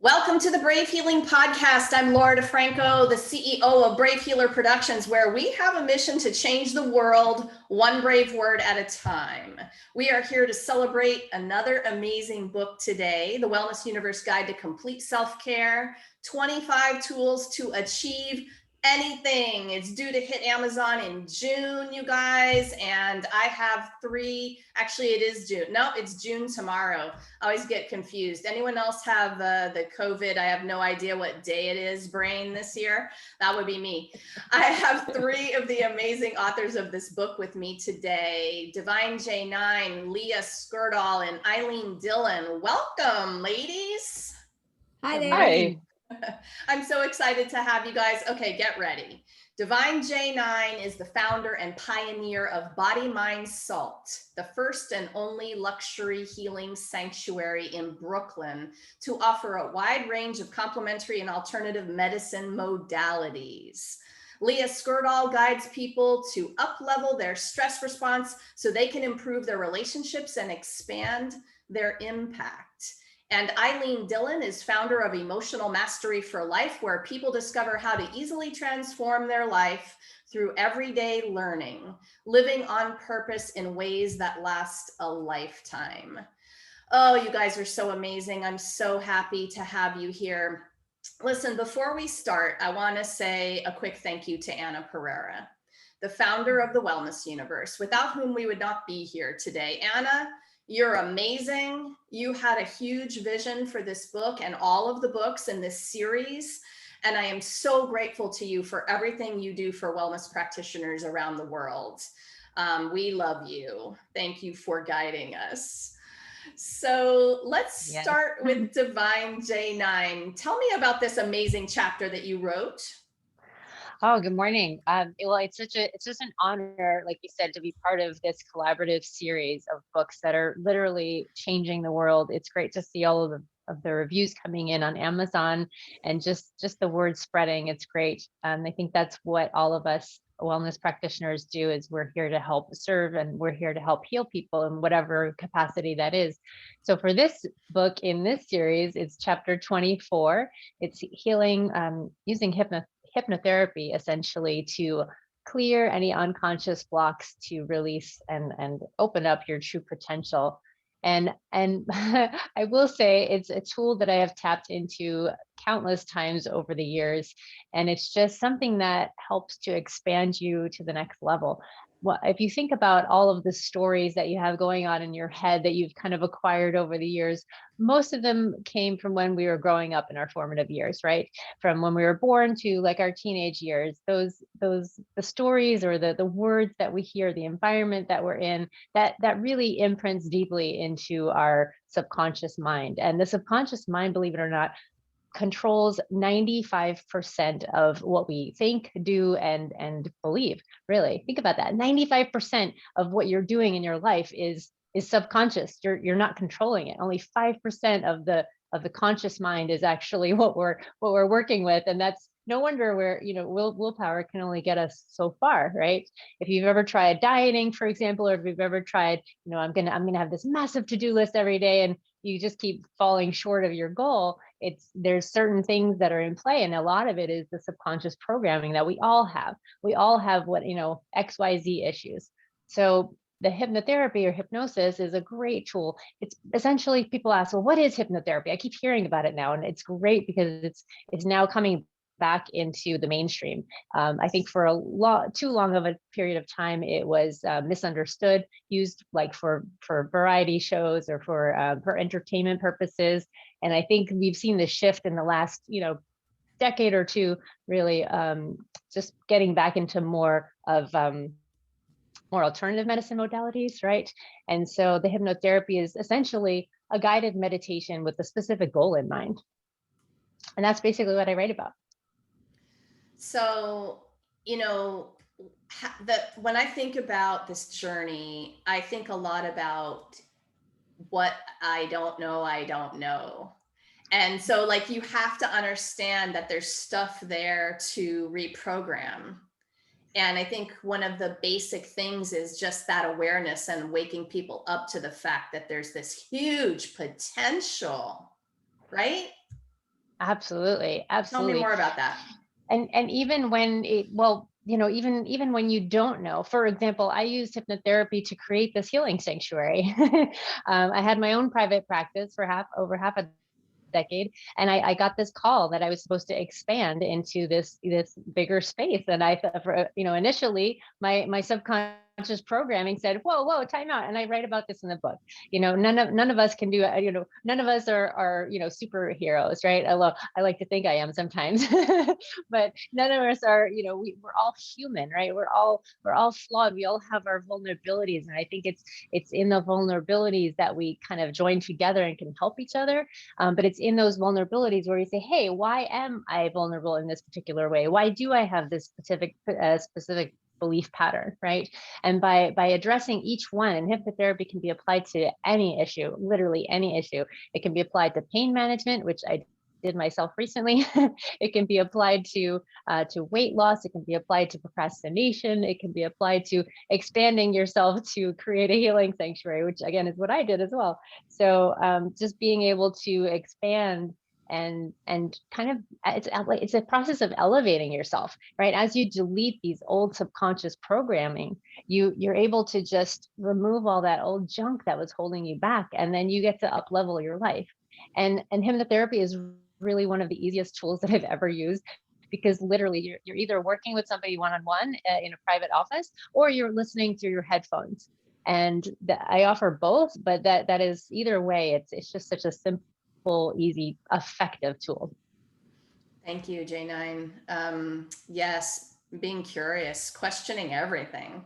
Welcome to the Brave Healing Podcast. I'm Laura DeFranco, the CEO of Brave Healer Productions, where we have a mission to change the world one brave word at a time. We are here to celebrate another amazing book today, The Wellness Universe Guide to Complete Self-Care, 25 Tools to Achieve Anything. It's due to hit Amazon in June, you guys, and I have actually it is June. No, it's June tomorrow. I always get confused. Anyone else have the COVID? I have no idea what day it is, brain this year. That would be me. I have three of the amazing authors of this book with me today, Divine J9, Leah Skirdahl, and Eileen Dillon. Welcome, ladies. Hi there. Hi. I'm so excited to have you guys. Okay, get ready. Divine J9 is the founder and pioneer of Body Mind Salt, the first and only luxury healing sanctuary in Brooklyn to offer a wide range of complementary and alternative medicine modalities. Leah Skirdahl guides people to up-level their stress response so they can improve their relationships and expand their impact. And Eileen Dillon is founder of Emotional Mastery for Life, where people discover how to easily transform their life through everyday learning, living on purpose in ways that last a lifetime. Oh, you guys are so amazing. I'm so happy to have you here. Listen, before we start, I want to say a quick thank you to Anna Pereira, the founder of the Wellness Universe, without whom we would not be here today. Anna, you're amazing. You had a huge vision for this book and all of the books in this series. And I am so grateful to you for everything you do for wellness practitioners around the world. We love you. Thank you for guiding us. So let's start with Divine J9. Tell me about this amazing chapter that you wrote. Oh, good morning. Well, it's just an honor, like you said, to be part of this collaborative series of books that are literally changing the world. It's great to see all of the reviews coming in on Amazon and just the word spreading. It's great. I think that's what all of us wellness practitioners do, is we're here to help serve, and we're here to help heal people in whatever capacity that is. So for this book in this series, it's chapter 24. It's healing using hypnotherapy essentially to clear any unconscious blocks to release and open up your true potential. And I will say it's a tool that I have tapped into countless times over the years, and it's just something that helps to expand you to the next level. Well, if you think about all of the stories that you have going on in your head that you've kind of acquired over the years, most of them came from when we were growing up in our formative years, right? From when we were born to like our teenage years, the stories or the words that we hear, the environment that we're in, that really imprints deeply into our subconscious mind. And the subconscious mind, believe it or not, controls 95% of what we think, do, and believe. Really, think about that. 95% of what you're doing in your life is subconscious. You're not controlling it. Only 5% of the conscious mind is actually what we're working with, and that's no wonder where willpower can only get us so far, right? If you've ever tried dieting, for example, or if you've ever tried, I'm gonna have this massive to-do list every day, and you just keep falling short of your goal. There's certain things that are in play, and a lot of it is the subconscious programming that we all have. We all have XYZ issues. So the hypnotherapy or hypnosis is a great tool. It's essentially, people ask, well, what is hypnotherapy? I keep hearing about it now, and it's great because it's now coming back into the mainstream. I think for too long of a period of time, it was misunderstood, used like for variety shows or for entertainment purposes. And I think we've seen the shift in the last, decade or two, really just getting back into more alternative medicine modalities, right? And so the hypnotherapy is essentially a guided meditation with a specific goal in mind. And that's basically what I write about. So, when I think about this journey, I think a lot about what I don't know. And so like, you have to understand that there's stuff there to reprogram. And I think one of the basic things is just that awareness and waking people up to the fact that there's this huge potential, right? Absolutely, Tell me absolutely. more about that. And even when it, well, even when you don't know, for example, I used hypnotherapy to create this healing sanctuary. I had my own private practice for over half a decade, and I got this call that I was supposed to expand into this bigger space. And I thought, initially my subconscious programming said, whoa, time out. And I write about this in the book. None of us can do it. None of us are superheroes, right? I like to think I am sometimes, but none of us are. We're all human, right? We're all flawed. We all have our vulnerabilities, and I think it's in the vulnerabilities that we kind of join together and can help each other. But it's in those vulnerabilities where you say, hey, why am I vulnerable in this particular way? Why do I have this specific belief pattern, right? And by addressing each one, and hypnotherapy can be applied to any issue, literally any issue. It can be applied to pain management, which I did myself recently. It can be applied to weight loss. It can be applied to procrastination. It can be applied to expanding yourself to create a healing sanctuary, which again is what I did as well. So just being able to expand and kind of, it's a process of elevating yourself, right? As you delete these old subconscious programming, you're able to just remove all that old junk that was holding you back, and then you get to up level your life. And hypnotherapy is really one of the easiest tools that I've ever used, because literally you're either working with somebody one-on-one in a private office, or you're listening through your headphones. And I offer both, but that is either way, it's just such a simple, easy, effective tool. Thank you, J9. Yes, being curious, questioning everything.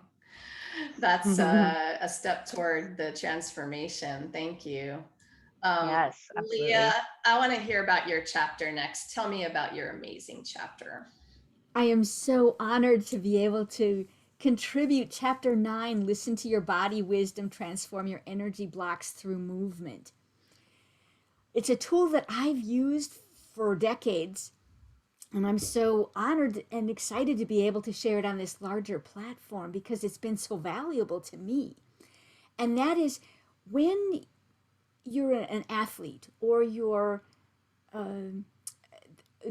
That's a step toward the transformation. Thank you. Yes, Leah, absolutely. I want to hear about your chapter next. Tell me about your amazing chapter. I am so honored to be able to contribute chapter 9, listen to your body wisdom, transform your energy blocks through movement. It's a tool that I've used for decades, and I'm so honored and excited to be able to share it on this larger platform because it's been so valuable to me. And that is, when you're an athlete or you're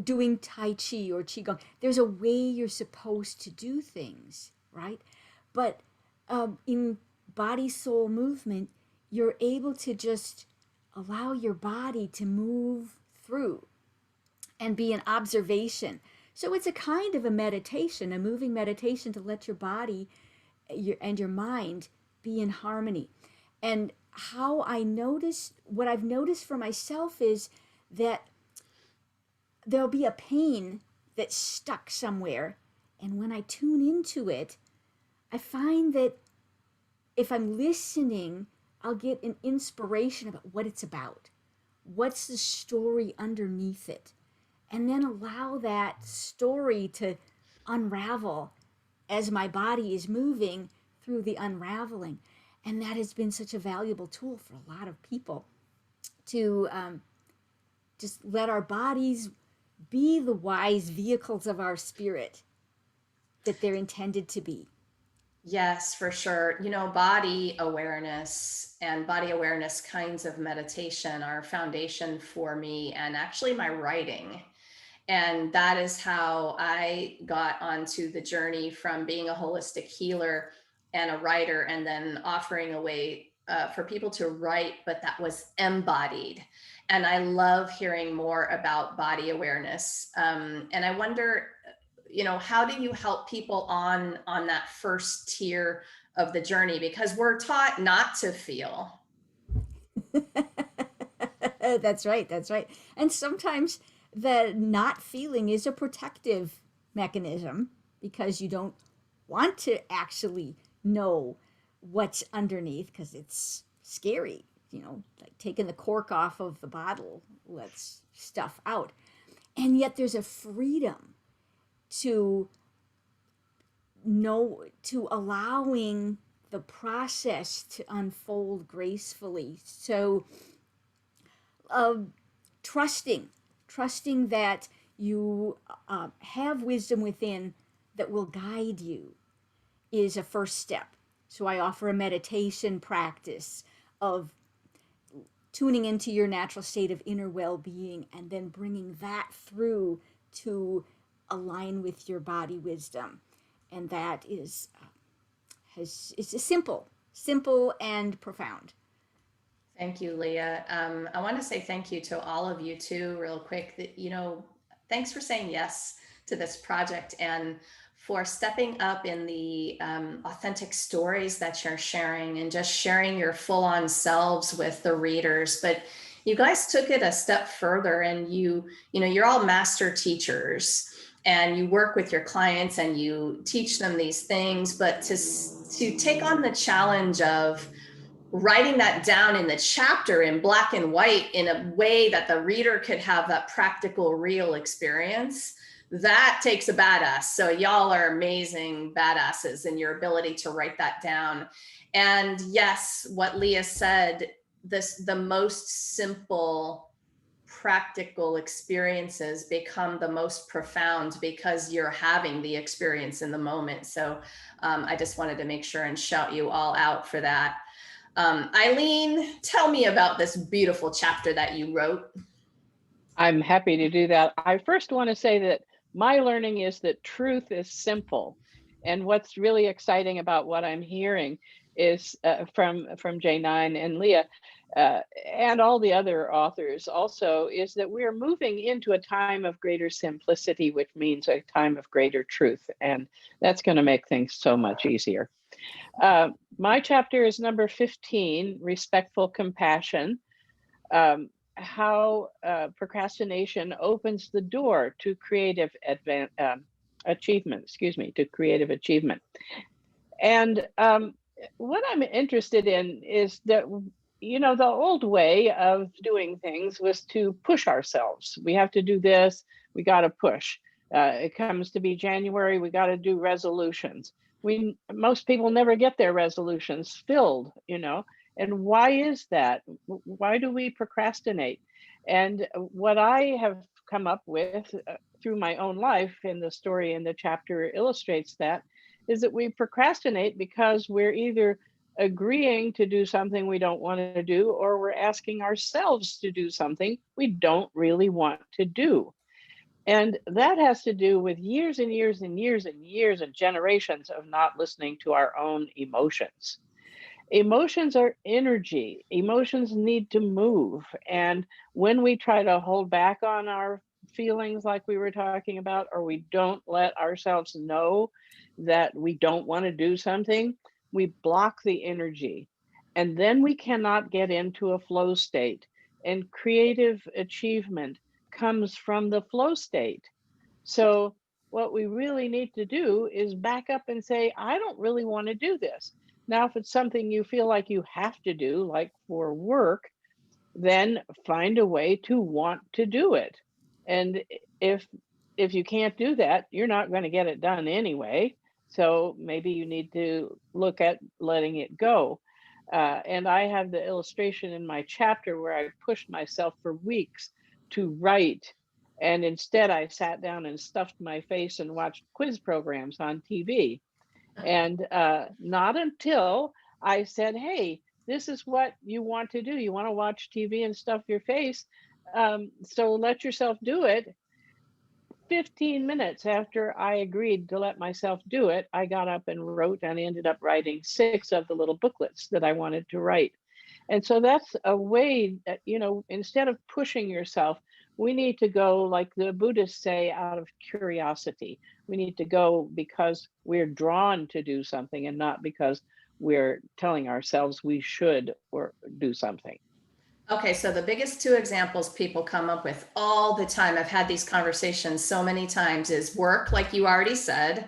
doing Tai Chi or Qigong, there's a way you're supposed to do things, right? But in body soul movement, you're able to just allow your body to move through and be an observation. So it's a kind of a meditation, a moving meditation to let your body and your mind be in harmony. And what I've noticed for myself is that there'll be a pain that's stuck somewhere. And when I tune into it, I find that if I'm listening, I'll get an inspiration about what it's about. What's the story underneath it? And then allow that story to unravel as my body is moving through the unraveling. And that has been such a valuable tool for a lot of people to just let our bodies be the wise vehicles of our spirit that they're intended to be. Yes, for sure. Body awareness and body awareness kinds of meditation are foundation for me and actually my writing. And that is how I got onto the journey from being a holistic healer and a writer, and then offering a way for people to write, but that was embodied. And I love hearing more about body awareness. And I wonder, how do you help people on that first tier of the journey? Because we're taught not to feel. That's right. That's right. And sometimes the not feeling is a protective mechanism because you don't want to actually know what's underneath because it's scary. Like taking the cork off of the bottle lets stuff out. And yet there's a freedom to to allowing the process to unfold gracefully. So uh, trusting trusting that you have wisdom within that will guide you is a first step. So I offer a meditation practice of tuning into your natural state of inner well-being, and then bringing that through to align with your body wisdom. And that is it's simple and profound. Thank you, Leah. I want to say thank you to all of you too, real quick. That, thanks for saying yes to this project and for stepping up in the authentic stories that you're sharing and just sharing your full-on selves with the readers. But you guys took it a step further, and you're all master teachers, and you work with your clients and you teach them these things. But to take on the challenge of writing that down in the chapter in black and white in a way that the reader could have that practical, real experience, that takes a badass. So y'all are amazing badasses in your ability to write that down. And yes, what Leah said, the most simple, practical experiences become the most profound because you're having the experience in the moment. So I just wanted to make sure and shout you all out for that. Eileen, tell me about this beautiful chapter that you wrote. I'm happy to do that. I first want to say that my learning is that truth is simple. And what's really exciting about what I'm hearing is from J9 and Leah and all the other authors also, is that we're moving into a time of greater simplicity, which means a time of greater truth. And that's going to make things so much easier. My chapter is number 15, Respectful Compassion. How procrastination opens the door to creative achievement, to creative achievement. And what I'm interested in is that, the old way of doing things was to push ourselves. We have to do this, we got to push. It comes to be January, we got to do resolutions. Most people never get their resolutions filled, and why is that? Why do we procrastinate? And what I have come up with through my own life, in the story in the chapter illustrates that, is that we procrastinate because we're either agreeing to do something we don't want to do, or we're asking ourselves to do something we don't really want to do. And that has to do with years and years and years and years and generations of not listening to our own emotions. Emotions are energy. Emotions need to move. And when we try to hold back on our feelings, like we were talking about, or we don't let ourselves know that we don't want to do something, we block the energy. And then we cannot get into a flow state. And creative achievement comes from the flow state. So what we really need to do is back up and say, I don't really want to do this. Now, if it's something you feel like you have to do, like for work, then find a way to want to do it. And if you can't do that, you're not going to get it done anyway. So maybe you need to look at letting it go. And I have the illustration in my chapter where I pushed myself for weeks to write. And instead, I sat down and stuffed my face and watched quiz programs on TV. And not until I said, hey, this is what you want to do. You want to watch TV and stuff your face. So let yourself do it. 15 minutes after I agreed to let myself do it, I got up and wrote, and ended up writing 6 of the little booklets that I wanted to write. And so that's a way that, instead of pushing yourself, we need to go, like the Buddhists say, out of curiosity. We need to go because we're drawn to do something, and not because we're telling ourselves we should or do something. Okay, so the biggest 2 examples people come up with all the time, I've had these conversations so many times, is work, like you already said,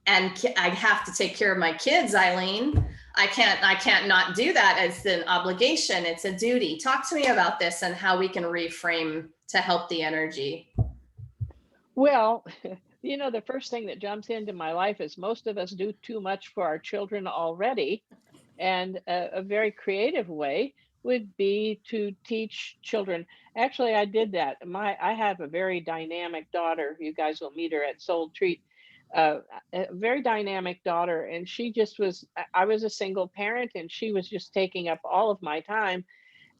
and I have to take care of my kids, Eileen. I can't not do that. It's an obligation. It's a duty. Talk to me about this and how we can reframe to help the energy. Well, the first thing that jumps into my life is most of us do too much for our children already. And a very creative way would be to teach children. Actually, I did that. I have a very dynamic daughter. You guys will meet her at Soul Treat. A very dynamic daughter, and she just was. I was a single parent, and she was just taking up all of my time.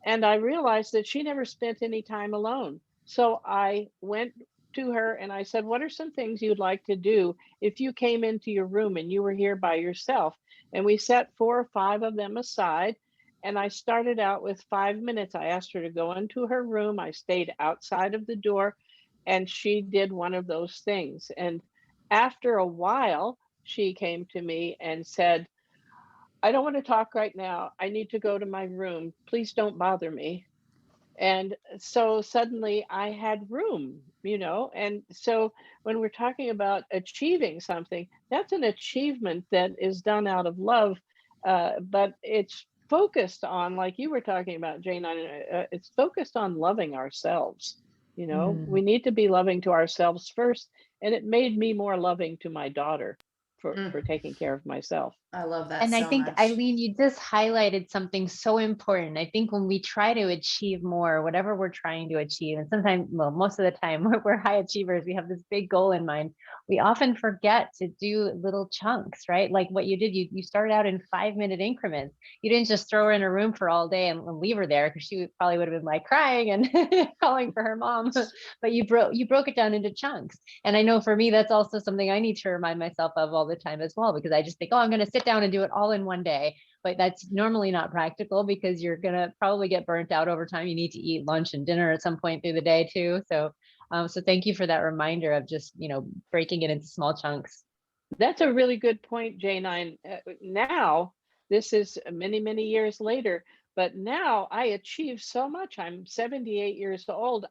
And I realized that she never spent any time alone. So I went to her and I said, "What are some things you'd like to do if you came into your room and you were here by yourself?" And we set 4 or 5 of them aside. And I started out with 5 minutes. I asked her to go into her room. I stayed outside of the door and she did one of those things. And after a while, she came to me and said, "I don't want to talk right now. I need to go to my room. Please don't bother me." And so suddenly I had room, you know. And so when we're talking about achieving something, that's an achievement that is done out of love, but it's focused on, like you were talking about, Jane, it's focused on loving ourselves. You know, we Mm. need to be loving to ourselves first. And it made me more loving to my daughter Mm, for taking care of myself. I love that And I so think, much. Eileen, you just highlighted something so important. I think when we try to achieve more, whatever we're trying to achieve, and sometimes, well, most of the time, we're high achievers, we have this big goal in mind. We often forget to do little chunks, right? Like what you did, you started out in 5-minute increments. You didn't just throw her in a room for all day and leave her there, because she probably would have been like crying and calling for her mom. But you broke it down into chunks. And I know for me, that's also something I need to remind myself of all the time as well, because I just think, oh, I'm going to sit down and do it all in one day. But that's normally not practical, because you're going to probably get burnt out over time. You need to eat lunch and dinner at some point through the day too. So thank you for that reminder of just, breaking it into small chunks. That's a really good point, J9. Now, this is many, many years later, but now I achieve so much. I'm 78 years old.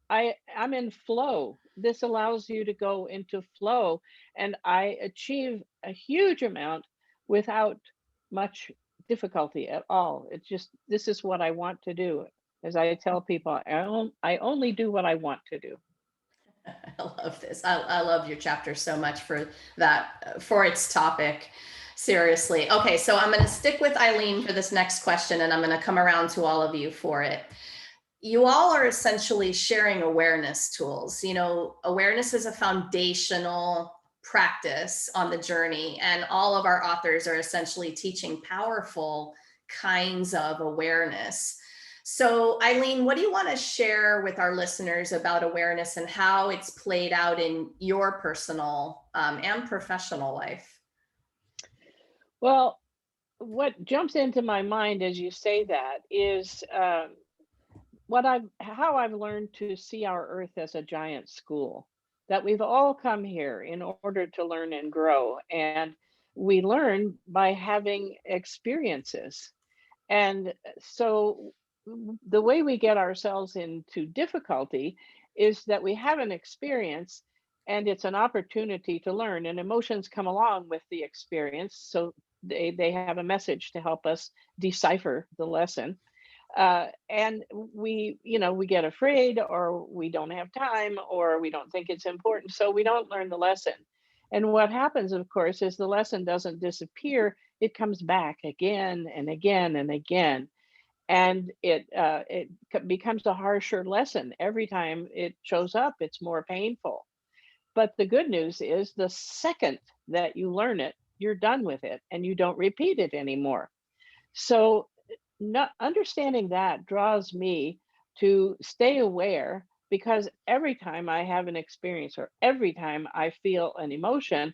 I'm in flow. This allows you to go into flow, and I achieve a huge amount without much difficulty at all. It's just, this is what I want to do. As I tell people, I only do what I want to do. I love this. I love your chapter so much for that, for its topic. Seriously. Okay, so I'm going to stick with Eileen for this next question, and I'm going to come around to all of you for it. You all are essentially sharing awareness tools. You know, awareness is a foundational practice on the journey, and all of our authors are essentially teaching powerful kinds of awareness. So, Eileen, what do you want to share with our listeners about awareness and how it's played out in your personal and professional life? Well, what jumps into my mind as you say that is how I've learned to see our earth as a giant school, that we've all come here in order to learn and grow. And we learn by having experiences. And so the way we get ourselves into difficulty is that we have an experience and it's an opportunity to learn, and emotions come along with the experience. So they have a message to help us decipher the lesson. And we get afraid, or we don't have time, or we don't think it's important, so we don't learn the lesson. And what happens, of course, is the lesson doesn't disappear. It comes back again and again and again, and it becomes a harsher lesson every time it shows up. It's more painful. But the good news is, the second that you learn it, you're done with it and you don't repeat it anymore. So not understanding that draws me to stay aware, because every time I have an experience or every time I feel an emotion,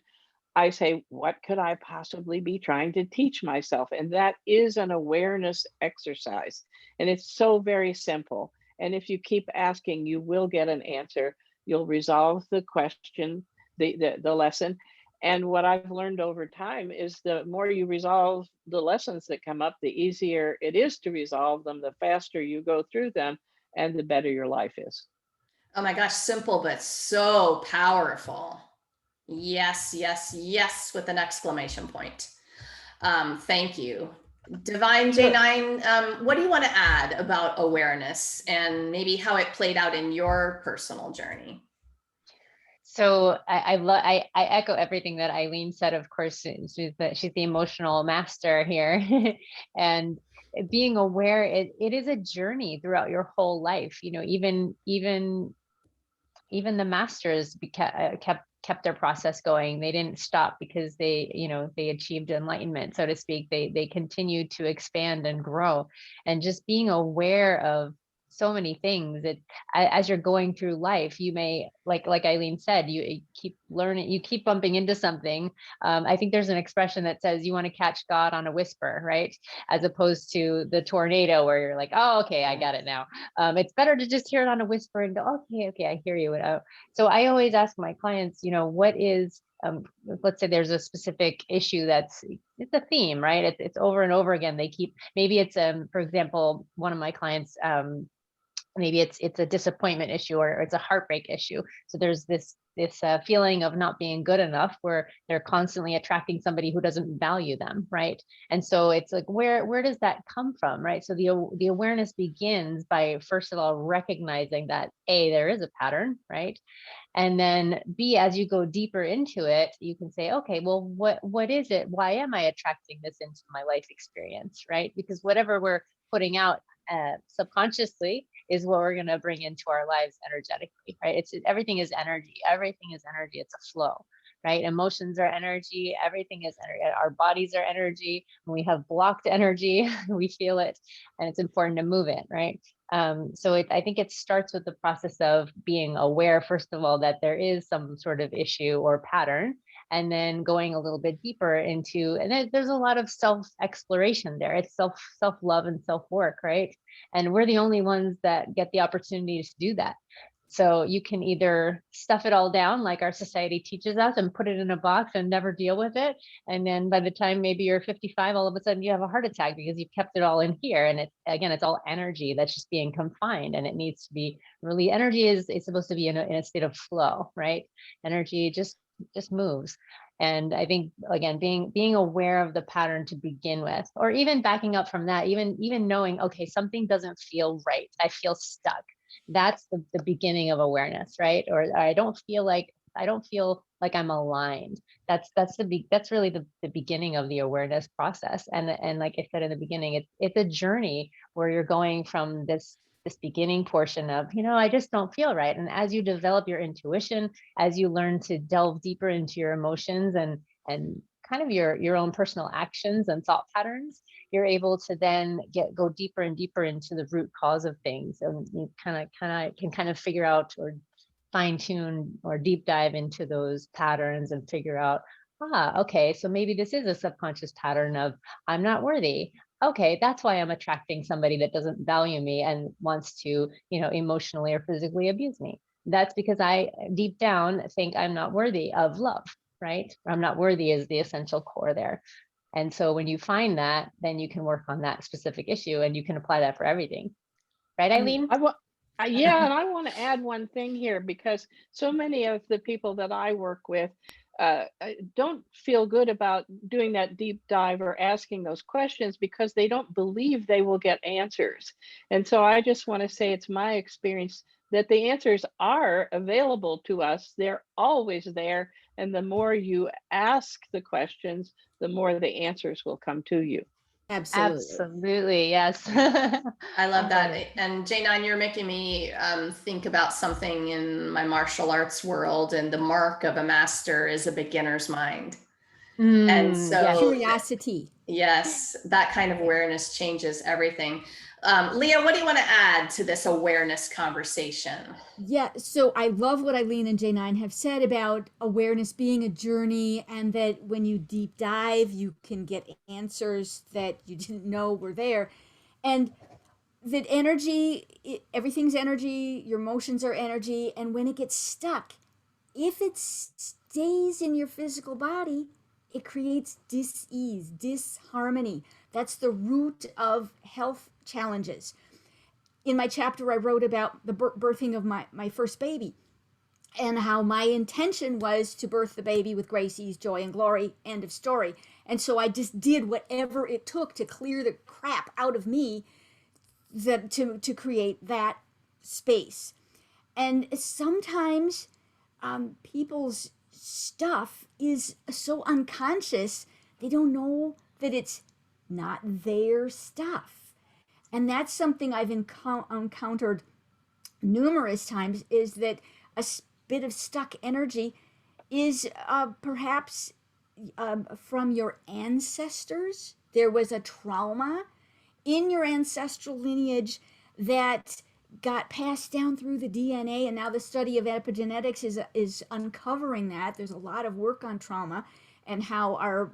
I say, what could I possibly be trying to teach myself? And that is an awareness exercise. And it's so very simple. And if you keep asking, you will get an answer. You'll resolve the question, the lesson. And what I've learned over time is, the more you resolve the lessons that come up, the easier it is to resolve them, the faster you go through them, and the better your life is. Oh my gosh, simple, but so powerful. Yes, yes, yes, with an exclamation point. Thank you. Divine Sure. J9, what do you want to add about awareness and maybe how it played out in your personal journey? So I echo everything that Eileen said. Of course, she's the emotional master here, and being aware, it is a journey throughout your whole life. Even even the masters kept their process going. They didn't stop because they achieved enlightenment, so to speak. They continued to expand and grow, and just being aware of so many things that as you're going through life, you may, like Eileen said, you keep learning, you keep bumping into something. I think there's an expression that says you want to catch God on a whisper, right? As opposed to the tornado where you're like, oh, okay, I got it now. It's better to just hear it on a whisper and go, okay, I hear you. So I always ask my clients, what is, let's say there's a specific issue it's a theme, right? It's over and over again. Maybe it's, for example, one of my clients, maybe it's a disappointment issue, or it's a heartbreak issue. So there's this feeling of not being good enough, where they're constantly attracting somebody who doesn't value them, right? And so it's like, where does that come from, right? So the awareness begins by, first of all, recognizing that there is a pattern, right? And then B, as you go deeper into it, you can say, okay, well, what is it? Why am I attracting this into my life experience, right? Because whatever we're putting out subconsciously is what we're going to bring into our lives energetically, right? Everything is energy. Everything is energy. It's a flow, right? Emotions are energy. Everything is energy. Our bodies are energy. When we have blocked energy, we feel it, and it's important to move it, right? So I think it starts with the process of being aware, first of all, that there is some sort of issue or pattern, and then going a little bit deeper into, and there's a lot of self-exploration there. It's self-love and self-work, right? And we're the only ones that get the opportunity to do that. So you can either stuff it all down like our society teaches us and put it in a box and never deal with it. And then by the time maybe you're 55, all of a sudden you have a heart attack because you've kept it all in here. And it's all energy that's just being confined, and it needs to be really, energy is supposed to be in a state of flow, right? Energy just moves. And I think, again, being aware of the pattern to begin with, or even backing up from that, even knowing, okay, something doesn't feel right. I feel stuck. That's the beginning of awareness, right? Or I don't feel like I'm aligned. That's really the beginning of the awareness process. And like I said in the beginning, it's a journey where you're going from this beginning portion of, I just don't feel right. And as you develop your intuition, as you learn to delve deeper into your emotions and kind of your own personal actions and thought patterns, you're able to then go deeper and deeper into the root cause of things. And you can kind of figure out, or fine tune, or deep dive into those patterns and figure out, okay, so maybe this is a subconscious pattern of, I'm not worthy. Okay, that's why I'm attracting somebody that doesn't value me and wants to, emotionally or physically abuse me. That's because I deep down think I'm not worthy of love, right? I'm not worthy is the essential core there. And so when you find that, then you can work on that specific issue, and you can apply that for everything. Right, Eileen? Yeah, and I want to add one thing here, because so many of the people that I work with don't feel good about doing that deep dive or asking those questions because they don't believe they will get answers. And so I just want to say it's my experience that the answers are available to us. They're always there. And the more you ask the questions, the more the answers will come to you. Absolutely, yes. I love that. And J9, you're making me think about something in my martial arts world, and the mark of a master is a beginner's mind. And so curiosity. Yes, that kind of awareness changes everything. Leah, what do you want to add to this awareness conversation? Yeah, so I love what Eileen and J9 have said about awareness being a journey, and that when you deep dive, you can get answers that you didn't know were there. And that energy, everything's energy, your emotions are energy. And when it gets stuck, if it stays in your physical body, it creates dis-ease, disharmony. That's the root of health challenges. In my chapter, I wrote about the birthing of my first baby, and how my intention was to birth the baby with grace, ease, joy, and glory. End of story. And so I just did whatever it took to clear the crap out of me to create that space. And sometimes people's stuff is so unconscious, they don't know that it's not their stuff. And that's something I've encountered numerous times, is that bit of stuck energy is perhaps from your ancestors. There was a trauma in your ancestral lineage that got passed down through the DNA, and now the study of epigenetics is uncovering that. There's a lot of work on trauma and how our,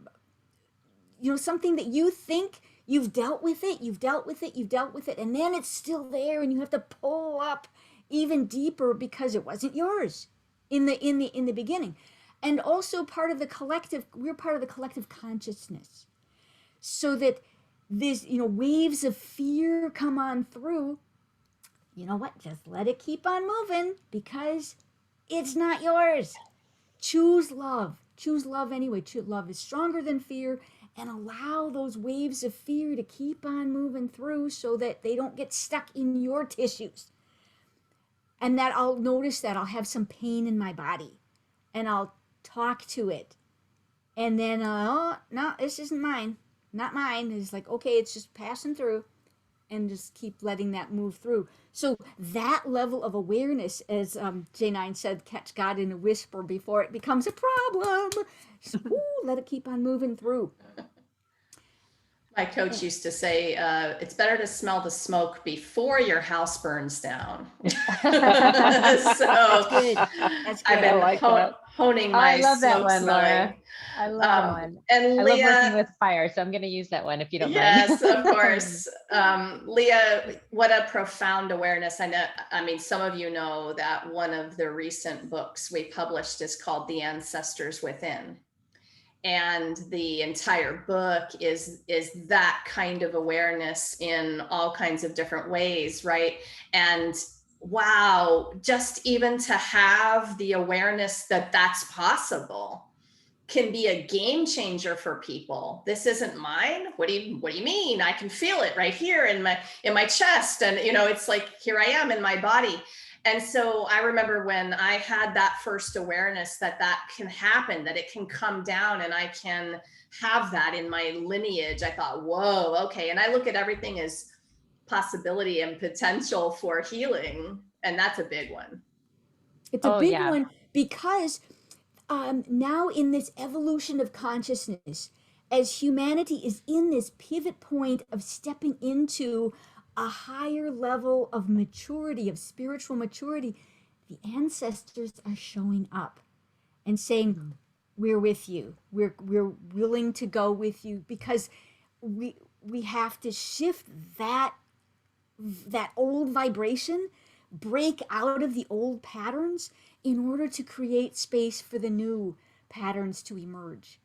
something that you think you've dealt with it, and then it's still there, and you have to pull up even deeper because it wasn't yours in the beginning. And also we're part of the collective consciousness, so that this, waves of fear come on through. You know what? Just let it keep on moving because it's not yours. Choose love. Choose love anyway. Love is stronger than fear, and allow those waves of fear to keep on moving through so that they don't get stuck in your tissues. And that I'll notice that I'll have some pain in my body, and I'll talk to it. And then, oh, no, this isn't mine. Not mine. It's like, okay, it's just passing through, and just keep letting that move through. So that level of awareness, as J9 said, catch God in a whisper before it becomes a problem. Just, let it keep on moving through. My coach used to say, it's better to smell the smoke before your house burns down. So That's good. That's good. I've been like that. honing Oh, I my love that smoke one, smelling. Laura. I love that one. And I Leah, love working with fire, so I'm going to use that one if you don't yes, mind. of course. Leah, what a profound awareness. I mean, some of you know that one of the recent books we published is called The Ancestors Within. And the entire book is that kind of awareness in all kinds of different ways, right? And wow, just even to have the awareness that that's possible can be a game changer for people. This isn't mine. What do you mean? I can feel it right here in my chest, and it's like, here I am in my body. And so I remember when I had that first awareness that can happen, that it can come down and I can have that in my lineage. I thought, whoa, okay. And I look at everything as possibility and potential for healing. And that's a big one. It's a big one because now in this evolution of consciousness, as humanity is in this pivot point of stepping into a higher level of maturity, of spiritual maturity, the ancestors are showing up and saying, we're with you. We're willing to go with you, because we have to shift that old vibration, break out of the old patterns in order to create space for the new patterns to emerge.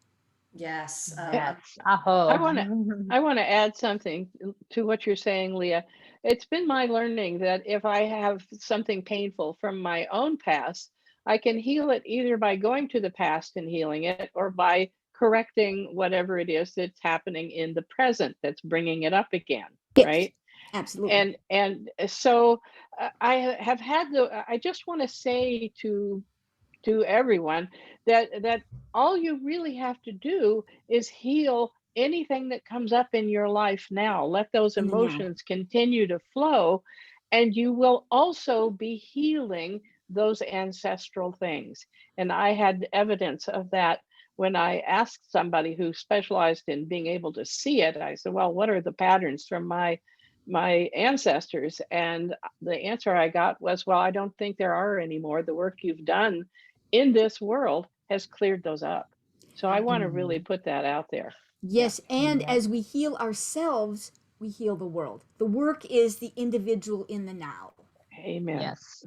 Yes. Yes. I want to add something to what you're saying, Leah. It's been my learning that if I have something painful from my own past, I can heal it either by going to the past and healing it, or by correcting whatever it is that's happening in the present that's bringing it up again, Yes, right? absolutely. And so I just want to say to everyone that all you really have to do is heal anything that comes up in your life now. Let those emotions continue to flow, and you will also be healing those ancestral things. And I had evidence of that when I asked somebody who specialized in being able to see it. I said, well, what are the patterns from my ancestors? And the answer I got was, well, I don't think there are anymore. The work you've done in this world has cleared those up. So I want to really put that out there. Yes, and as we heal ourselves, we heal the world. The work is the individual in the now. Amen. Yes.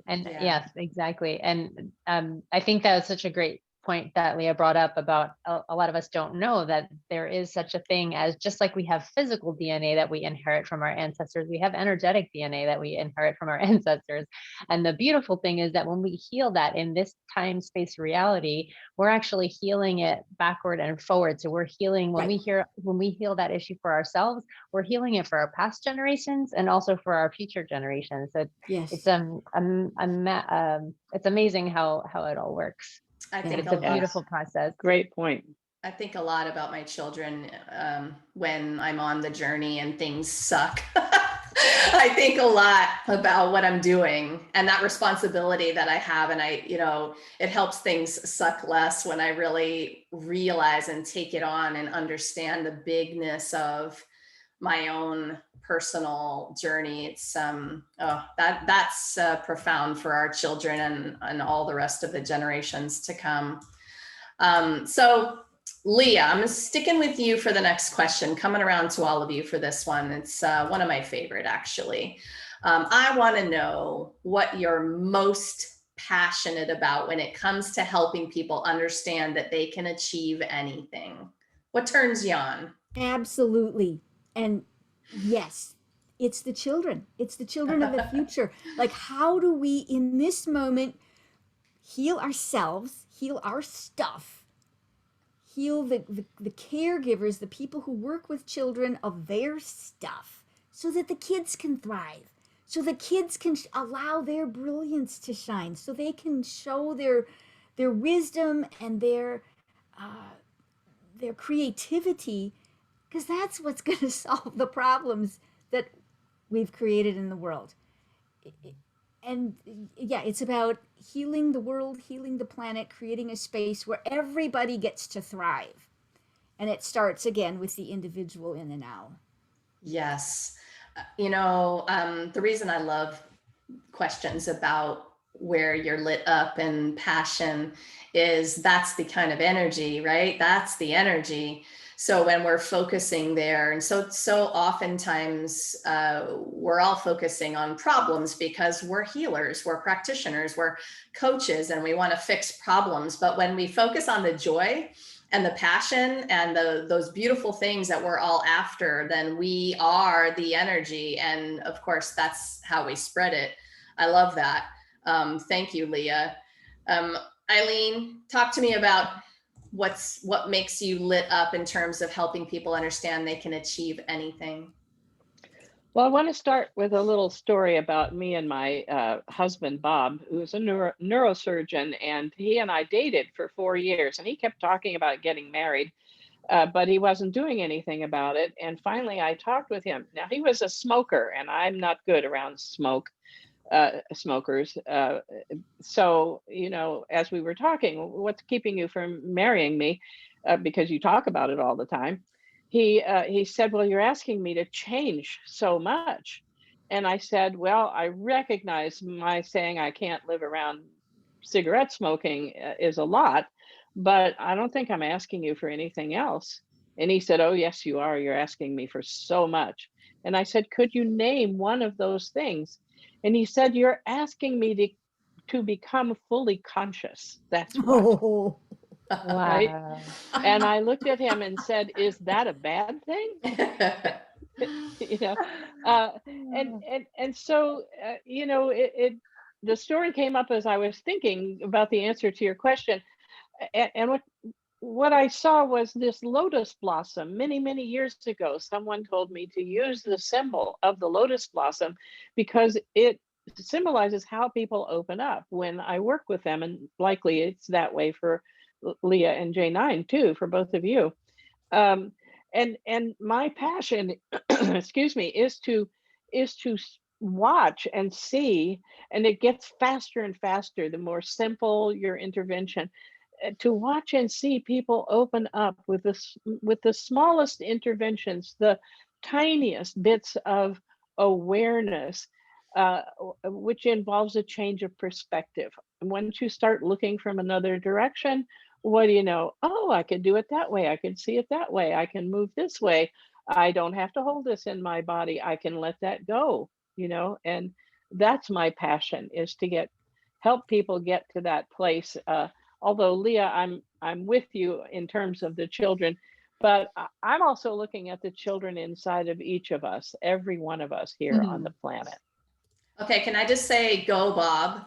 And yes, exactly. And I think that was such a great point that Leah brought up about a lot of us don't know that there is such a thing as, just like we have physical DNA that we inherit from our ancestors, we have energetic DNA that we inherit from our ancestors. And the beautiful thing is that when we heal that in this time space reality, we're actually healing it backward and forward. So we're healing when we heal that issue for ourselves, we're healing it for our past generations and also for our future generations. So it's amazing how it all works. I think it's a beautiful process. Great point. I think a lot about my children when I'm on the journey and things suck. I think a lot about what I'm doing and that responsibility that I have. And it helps things suck less when I really realize and take it on and understand the bigness of my own personal journey. It's that's profound for our children and all the rest of the generations to come. So Leah, I'm sticking with you for the next question, coming around to all of you for this one. It's one of my favorite, actually. I want to know what you're most passionate about when it comes to helping people understand that they can achieve anything. What turns you on? Absolutely. And yes, it's the children. It's the children of the future. Like, how do we in this moment heal ourselves, heal our stuff, heal the caregivers, the people who work with children of their stuff, so that the kids can thrive, so the kids can allow their brilliance to shine, so they can show their wisdom and their creativity, because that's what's going to solve the problems that we've created in the world. And yeah, it's about healing the world, healing the planet, creating a space where everybody gets to thrive. And it starts again with the individual in the now. Yes. The reason I love questions about where you're lit up and passion is that's the kind of energy, right? That's the energy. So when we're focusing there, and so oftentimes we're all focusing on problems because we're healers, we're practitioners, we're coaches, and we want to fix problems. But when we focus on the joy and the passion and those beautiful things that we're all after, then we are the energy. And of course, that's how we spread it. I love that. Thank you, Leah. Eileen, talk to me about what makes you lit up in terms of helping people understand they can achieve anything. Well, I want to start with a little story about me and my husband, Bob, who's a neurosurgeon, and he and I dated for 4 years, and he kept talking about getting married, but he wasn't doing anything about it. And finally, I talked with him. Now, he was a smoker, and I'm not good around smokers. So, as we were talking, what's keeping you from marrying me? Because you talk about it all the time. He said, well, you're asking me to change so much. And I said, well, I recognize my saying I can't live around cigarette smoking is a lot, but I don't think I'm asking you for anything else. And he said, oh, yes, you are. You're asking me for so much. And I said, could you name one of those things? And he said, you're asking me to become fully conscious. That's what. Oh, Right. Wow. And I looked at him and said, is that a bad thing? you know, and so, the story came up as I was thinking about the answer to your question. And what I saw was this lotus blossom many, many years ago. Someone told me to use the symbol of the lotus blossom because it symbolizes how people open up when I work with them. And likely it's that way for Leah and J9 too, for both of you. And my passion, excuse me, is to watch and see, and it gets faster and faster the more simple your intervention, to watch and see people open up with the smallest interventions, the tiniest bits of awareness, which involves a change of perspective. Once you start looking from another direction, what do you know? Oh, I could do it that way. I can see it that way. I can move this way. I don't have to hold this in my body. I can let that go, and that's my passion, is to help people get to that place. Although Leah, I'm with you in terms of the children, but I'm also looking at the children inside of each of us, every one of us here on the planet. Okay, can I just say, go, Bob?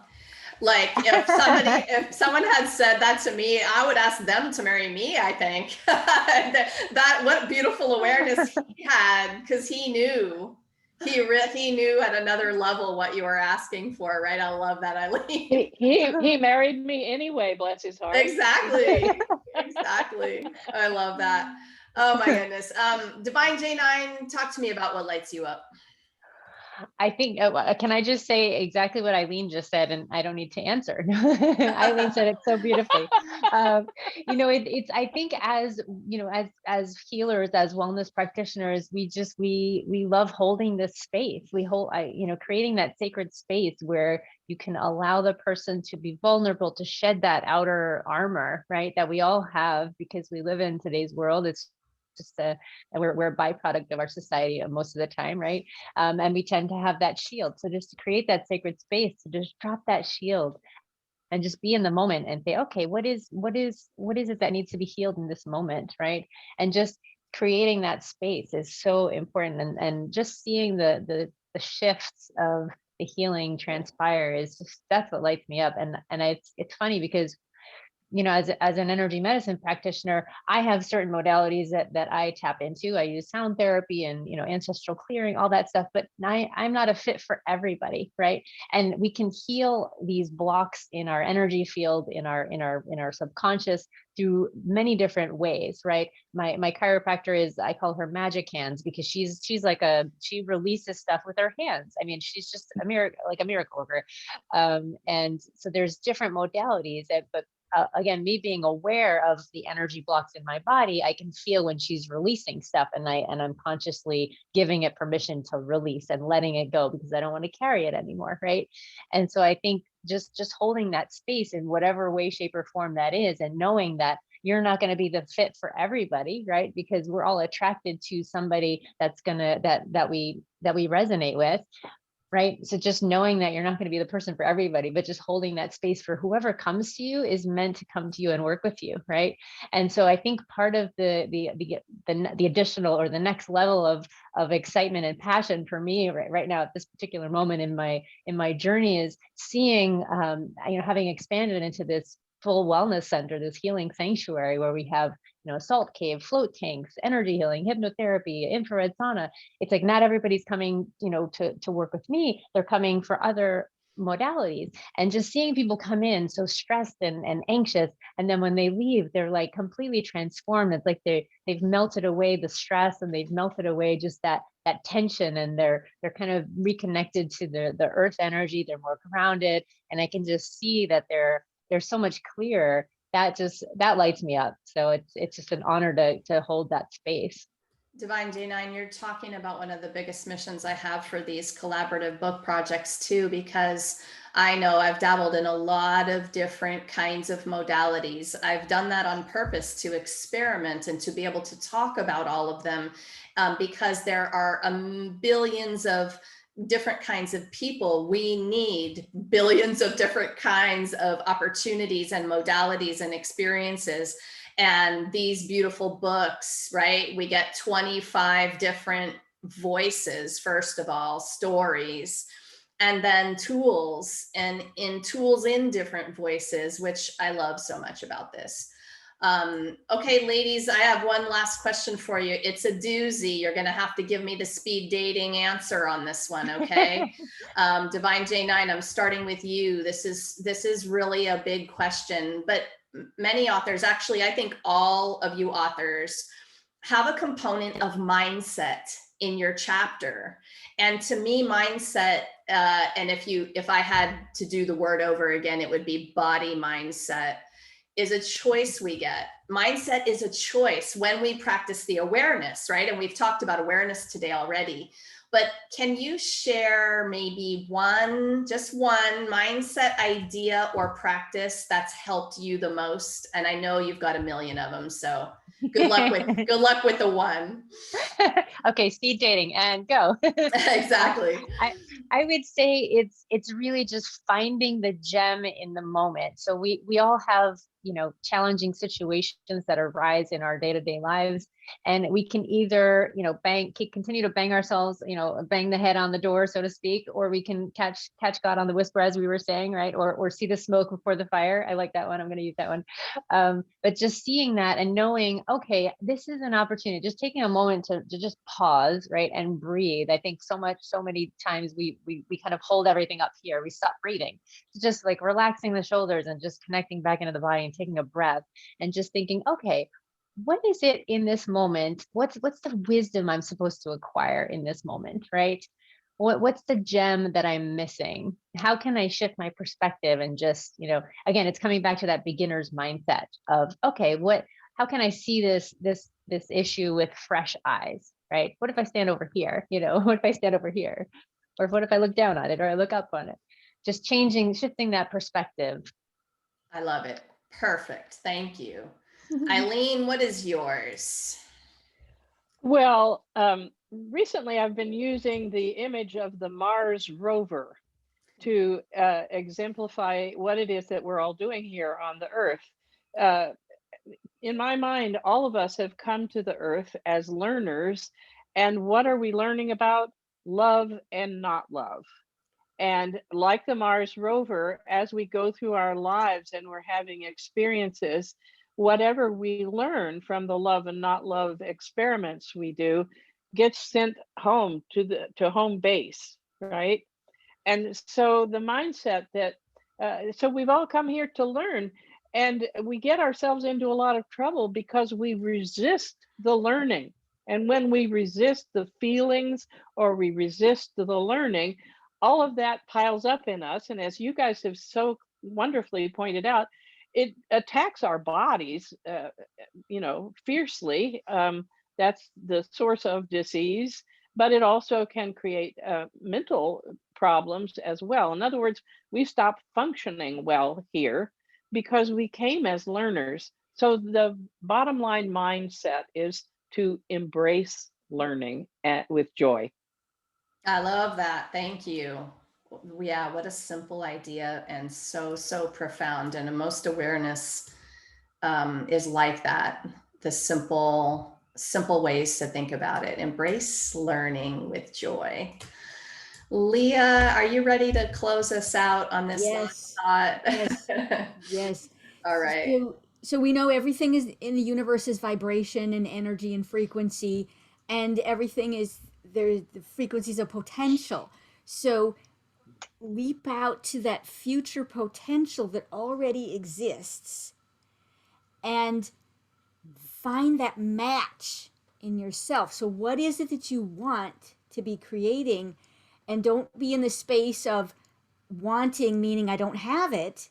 Like if someone had said that to me, I would ask them to marry me, I think. that what beautiful awareness he had, because he knew at another level what you were asking for, right? I love that, Eileen. He married me anyway, bless his heart. Exactly. I love that. Oh my goodness. Divine J9, talk to me about what lights you up. I think, can I just say exactly what Eileen just said, and I don't need to answer. Eileen said it so beautifully. Um, it's, I think as, as healers, as wellness practitioners, we love holding this space. Creating that sacred space where you can allow the person to be vulnerable, to shed that outer armor, right? That we all have because we live in today's world. It's just we're a byproduct of our society most of the time, right? And we tend to have that shield. So just to create that sacred space, to just drop that shield and just be in the moment and say, okay, what is it that needs to be healed in this moment, right? And just creating that space is so important. And just seeing the shifts of the healing transpire is just, that's what lights me up. And it's funny because as an energy medicine practitioner, I have certain modalities that I tap into. I use sound therapy and, ancestral clearing, all that stuff, but I'm not a fit for everybody, right? And we can heal these blocks in our energy field, in our subconscious through many different ways, right? My chiropractor I call her magic hands because she's she releases stuff with her hands. I mean, she's just a miracle, like a miracle worker. And so there's different modalities but again, me being aware of the energy blocks in my body, I can feel when she's releasing stuff, and I'm consciously giving it permission to release and letting it go because I don't want to carry it anymore, right? And so I think just holding that space in whatever way, shape, or form that is, and knowing that you're not going to be the fit for everybody, right? Because we're all attracted to somebody that we resonate with. Right. So just knowing that you're not going to be the person for everybody, but just holding that space for whoever comes to you is meant to come to you and work with you. Right. And so I think part of the additional or the next level of excitement and passion for me right now at this particular moment in my journey is seeing, having expanded into this full wellness center, this healing sanctuary where we have, salt cave, float tanks, energy healing, hypnotherapy, infrared sauna. It's like not everybody's coming, to work with me. They're coming for other modalities, and just seeing people come in so stressed and anxious, and then when they leave, they're like completely transformed. It's like they've melted away the stress, and they've melted away just that tension, and they're kind of reconnected to the earth energy. They're more grounded, and I can just see that they're so much clearer. That lights me up. So it's just an honor to hold that space. Divine J9, you're talking about one of the biggest missions I have for these collaborative book projects too, because I know I've dabbled in a lot of different kinds of modalities. I've done that on purpose to experiment and to be able to talk about all of them, because there are billions of different kinds of people. We need billions of different kinds of opportunities and modalities and experiences. And these beautiful books, right? We get 25 different voices, first of all, stories, and then tools, and tools in different voices, which I love so much about this. Okay, ladies, I have one last question for you. It's a doozy. You're going to have to give me the speed dating answer on this one, okay? Divine J9, I'm starting with you. This is really a big question, but many authors, actually, I think all of you authors have a component of mindset in your chapter. And to me, mindset, and if I had to do the word over again, it would be body mindset, is a choice we get. Mindset is a choice when we practice the awareness, right? And we've talked about awareness today already. But can you share maybe just one mindset idea or practice that's helped you the most? And I know you've got a million of them, so good luck with the one. Okay, speed dating and go. Exactly. I would say it's really just finding the gem in the moment. So we all have, challenging situations that arise in our day-to-day lives, and we can either, continue to bang ourselves, bang the head on the door, so to speak, or we can catch God on the whisper, as we were saying, right? Or see the smoke before the fire. I like that one. I'm going to use that one. But just seeing that and knowing, okay, this is an opportunity, just taking a moment to just pause, right? And breathe. I think so many times we kind of hold everything up here. We stop breathing. Just like relaxing the shoulders and just connecting back into the body and taking a breath and just thinking, okay, what is it in this moment? What's the wisdom I'm supposed to acquire in this moment, right? what's the gem that I'm missing? How can I shift my perspective and just, again, it's coming back to that beginner's mindset of, okay, how can I see this issue with fresh eyes, right? What if I stand over here? What if I stand over here? Or what if I look down on it or I look up on it? Just shifting that perspective. I love it. Perfect. Thank you. Eileen, what is yours? Well, recently I've been using the image of the Mars rover to exemplify what it is that we're all doing here on the Earth. In my mind, all of us have come to the Earth as learners. And what are we learning about? Love and not love. And like the Mars rover, as we go through our lives and we're having experiences, whatever we learn from the love and not love experiments we do gets sent home to home base, right? And so the mindset that so we've all come here to learn, and we get ourselves into a lot of trouble because we resist the learning. And when we resist the feelings or we resist the learning, all of that piles up in us. And as you guys have so wonderfully pointed out, it attacks our bodies, fiercely. That's the source of disease, but it also can create mental problems as well. In other words, we stop functioning well here because we came as learners. So the bottom line mindset is to embrace learning with joy. I love that. Thank you. Yeah, what a simple idea, and so profound. And most awareness is like that. The simple ways to think about it. Embrace learning with joy. Leah, are you ready to close us out on this Yes. last thought? Yes. Yes. All right. So we know everything is in the universe is vibration and energy and frequency, and everything is there. The frequencies of potential. So leap out to that future potential that already exists, and find that match in yourself. So what is it that you want to be creating? And don't be in the space of wanting, meaning I don't have it,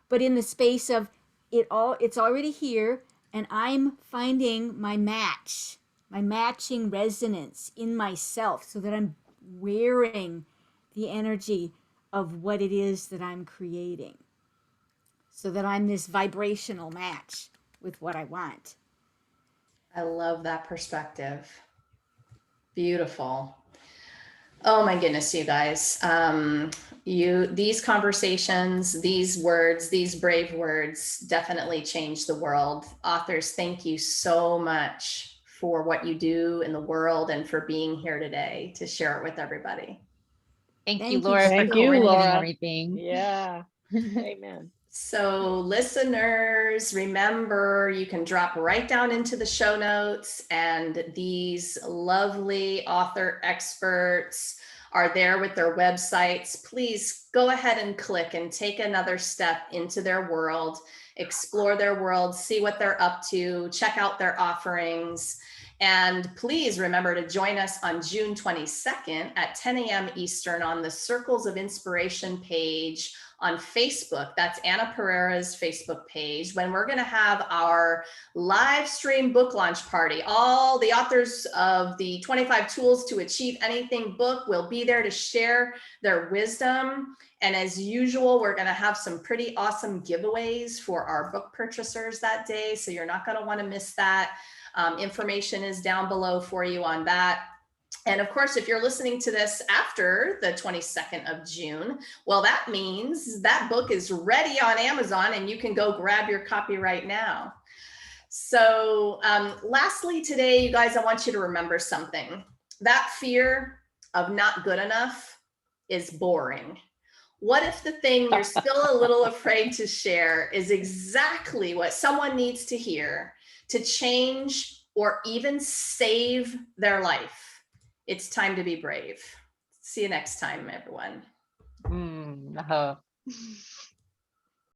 but in the space of it's already here, and I'm finding my matching resonance in myself, so that I'm wearing the energy of what it is that I'm creating, so that I'm this vibrational match with what I want. I love that perspective. Beautiful. Oh my goodness, you guys. These conversations, these words, these brave words definitely change the world. Authors, thank you so much for what you do in the world and for being here today to share it with everybody. Thank Thank you, you Laura, for Thank you, coordinating Laura. everything. Yeah. Amen. So listeners, remember, you can drop right down into the show notes, and these lovely author experts are there with their websites. Please go ahead and click and take another step into their world, explore their world, see what they're up to, check out their offerings. And please remember to join us on June 22nd at 10 a.m. Eastern on the Circles of Inspiration page on Facebook. That's Anna Pereira's Facebook page, when we're going to have our live stream book launch party. All the authors of the 25 Tools to Achieve Anything book will be there to share their wisdom. And as usual, we're going to have some pretty awesome giveaways for our book purchasers that day. So you're not going to want to miss that. Information is down below for you on that. And of course, if you're listening to this after the 22nd of June, well, that means that book is ready on Amazon and you can go grab your copy right now. So lastly today, you guys, I want you to remember something. That fear of not good enough is boring. What if the thing you're still a little afraid to share is exactly what someone needs to hear to change or even save their life? It's time to be brave. See you next time, everyone.